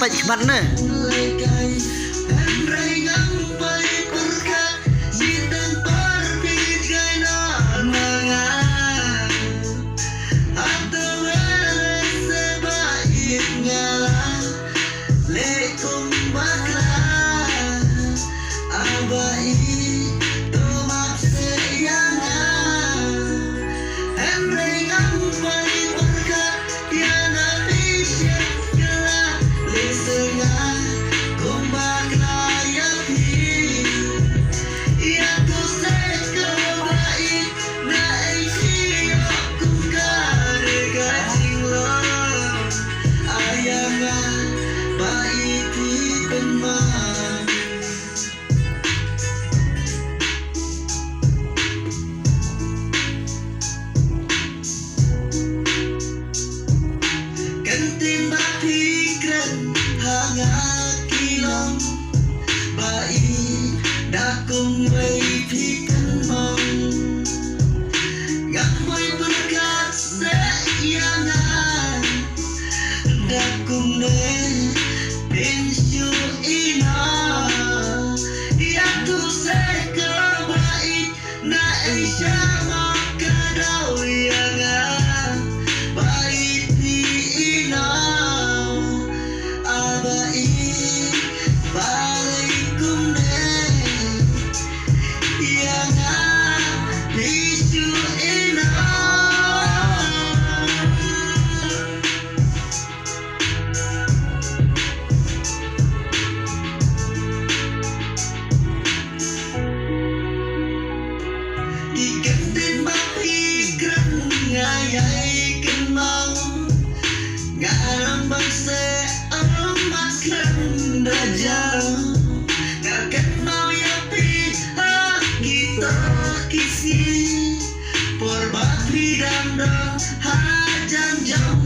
Pagi mana? Cùng mây thì cân mong ngắt mây berkat seyangan đã cùng nên pinsu ina yang tu sẽ cơ baik na isya maka dau yang baik di ina abai balik cùng Ngarang bangsa emas dan dajal Nggak kenal ya pihak kita kisi Perbakti dan hajan jauh